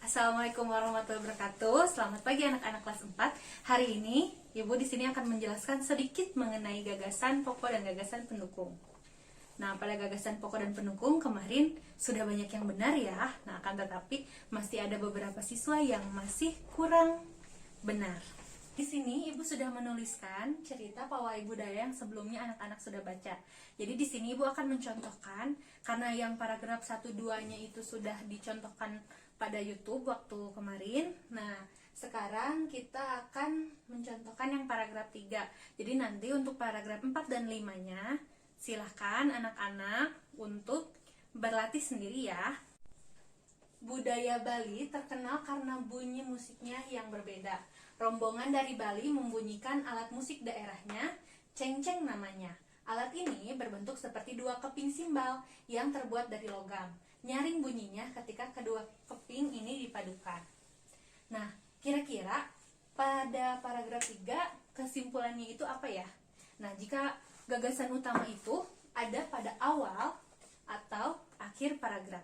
Assalamualaikum warahmatullahi wabarakatuh. Selamat pagi anak-anak kelas 4. Hari ini Ibu di sini akan menjelaskan sedikit mengenai gagasan pokok dan gagasan pendukung. Nah, pada gagasan pokok dan pendukung kemarin sudah banyak yang benar ya. Nah, akan tetapi masih ada beberapa siswa yang masih kurang benar. Di sini Ibu sudah menuliskan cerita pawai budaya yang sebelumnya anak-anak sudah baca. Jadi di sini Ibu akan mencontohkan, karena yang paragraf 1-2-nya itu sudah dicontohkan pada YouTube waktu kemarin. Nah, sekarang kita akan mencontohkan yang paragraf 3. Jadi nanti untuk paragraf 4 dan 5-nya silahkan anak-anak untuk berlatih sendiri ya. Budaya Bali terkenal karena bunyi musiknya yang berbeda. Rombongan dari Bali membunyikan alat musik daerahnya, cengceng namanya. Alat ini berbentuk seperti dua keping simbal yang terbuat dari logam. Nyaring bunyinya ketika kedua keping ini dipadukan. Nah, kira-kira pada paragraf 3 kesimpulannya itu apa ya? Nah, jika gagasan utama itu ada pada awal atau akhir paragraf.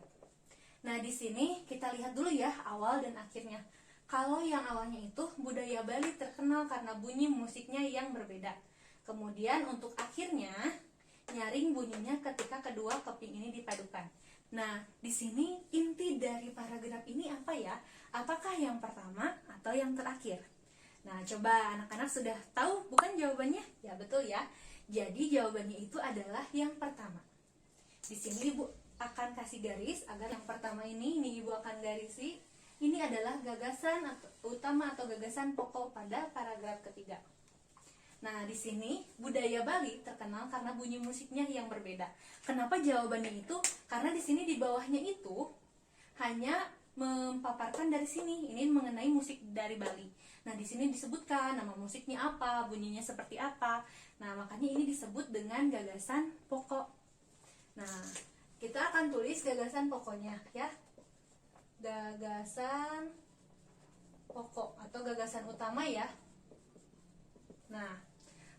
Nah, di sini kita lihat dulu ya awal dan akhirnya. Kalau yang awalnya itu budaya Bali terkenal karena bunyi musiknya yang berbeda. Kemudian untuk akhirnya nyaring bunyinya ketika kedua keping ini dipadukan. Nah, di sini inti dari paragraf ini apa ya? Apakah yang pertama atau yang terakhir? Nah, coba anak-anak sudah tahu bukan jawabannya? Ya, betul ya. Jadi jawabannya itu adalah yang pertama. Di sini Ibu akan kasih garis agar yang pertama ini Ibu akan garisi. Ini adalah gagasan utama atau gagasan pokok pada paragraf ketiga. Nah, di sini budaya Bali terkenal karena bunyi musiknya yang berbeda. Kenapa jawabannya itu? Karena di sini di bawahnya itu hanya memaparkan dari sini. Ini mengenai musik dari Bali. Nah, di sini disebutkan nama musiknya apa, bunyinya seperti apa. Nah, makanya ini disebut dengan gagasan pokok. Nah, kita akan tulis gagasan pokoknya ya. Gagasan pokok atau gagasan utama ya. Nah,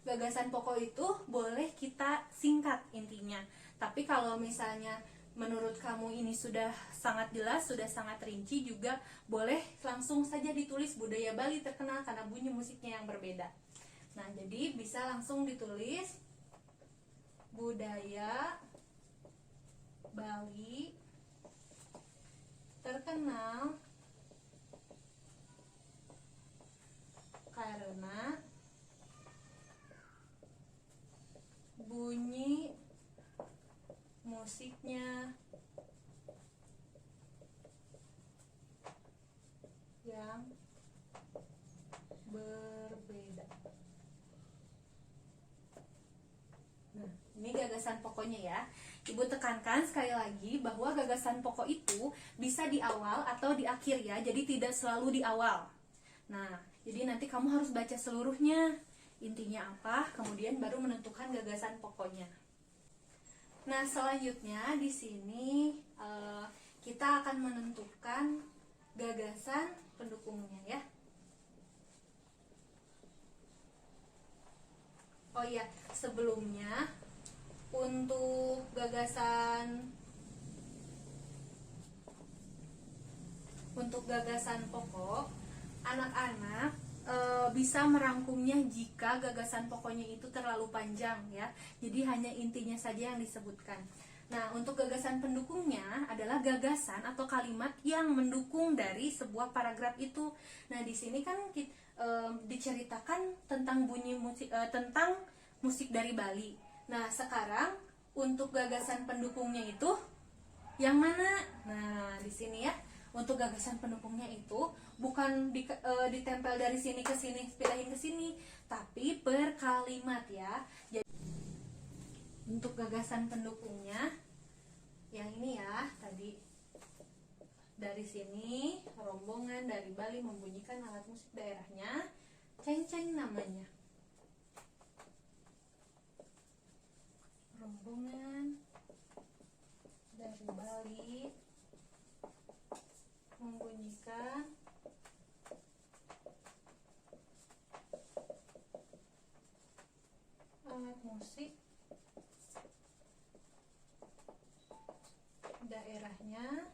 gagasan pokok itu boleh kita singkat intinya. Tapi kalau misalnya menurut kamu ini sudah sangat jelas, sudah sangat rinci, juga boleh langsung saja ditulis budaya Bali terkenal karena bunyi musiknya yang berbeda. Nah, jadi bisa langsung ditulis budaya Bali terkenal karena bunyi musiknya yang berbeda. Nah, ini gagasan pokoknya ya. Ibu tekankan sekali lagi bahwa gagasan pokok itu bisa di awal atau di akhir ya. Jadi tidak selalu di awal. Nah, jadi nanti kamu harus baca seluruhnya. Intinya apa, kemudian baru menentukan gagasan pokoknya. Nah, selanjutnya di sini kita akan menentukan gagasan pendukungnya ya. Oh iya, sebelumnya untuk gagasan pokok, anak-anak bisa merangkumnya jika gagasan pokoknya itu terlalu panjang ya. Jadi hanya intinya saja yang disebutkan. Nah, untuk gagasan pendukungnya adalah gagasan atau kalimat yang mendukung dari sebuah paragraf itu. Nah, di sini kan diceritakan tentang bunyi musik tentang musik dari Bali. Nah, sekarang untuk gagasan pendukungnya itu yang mana? Nah, di sini ya. Untuk gagasan pendukungnya itu bukan ditempel dari sini ke sini, pindahin ke sini, tapi per kalimat ya. Jadi untuk gagasan pendukungnya yang ini ya, tadi dari sini rombongan dari Bali membunyikan alat musik daerahnya, cengceng namanya. Rombongan dari Bali membunyikan alat musik daerahnya,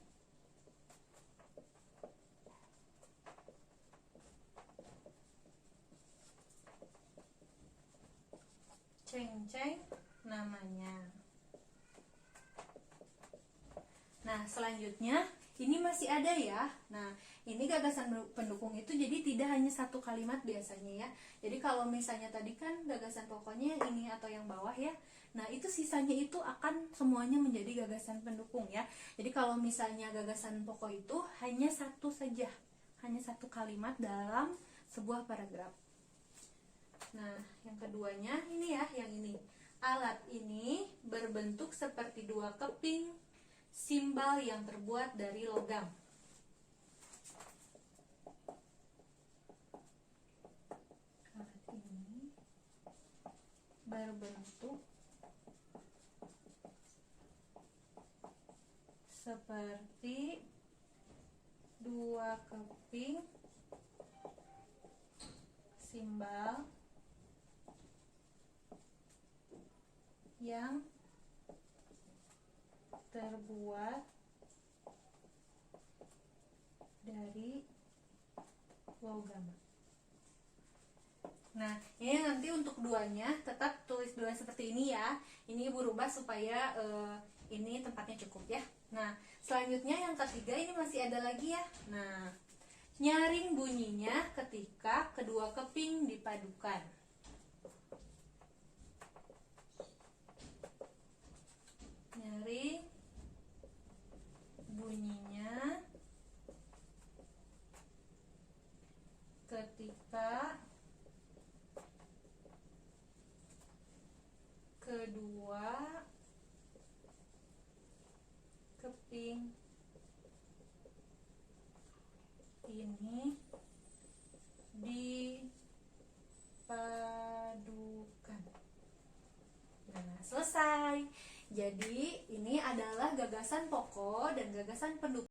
ceng-ceng namanya. Nah, selanjutnya ini masih ada ya. Nah, ini gagasan pendukung itu jadi tidak hanya satu kalimat biasanya ya. Jadi kalau misalnya tadi kan gagasan pokoknya yang ini atau yang bawah ya. Nah, itu sisanya itu akan semuanya menjadi gagasan pendukung ya. Jadi kalau misalnya gagasan pokok itu hanya satu saja, hanya satu kalimat dalam sebuah paragraf. Nah, yang keduanya ini ya, yang ini. Alat ini berbentuk seperti dua keping simbal yang terbuat dari logam. Alat ini berbentuk seperti dua keping simbal yang terbuat dari logam. Nah, ini nanti untuk duanya tetap tulis dua seperti ini ya. Ini Ibu rubah supaya ini tempatnya cukup ya. Nah, selanjutnya yang ketiga ini masih ada lagi ya. Nah, nyaring bunyinya ketika kedua keping dipadukan. Nyaring bunyinya ketika kedua keping ini dipadukan. Nah, selesai. Jadi ini adalah gagasan pokok dan gagasan pendukung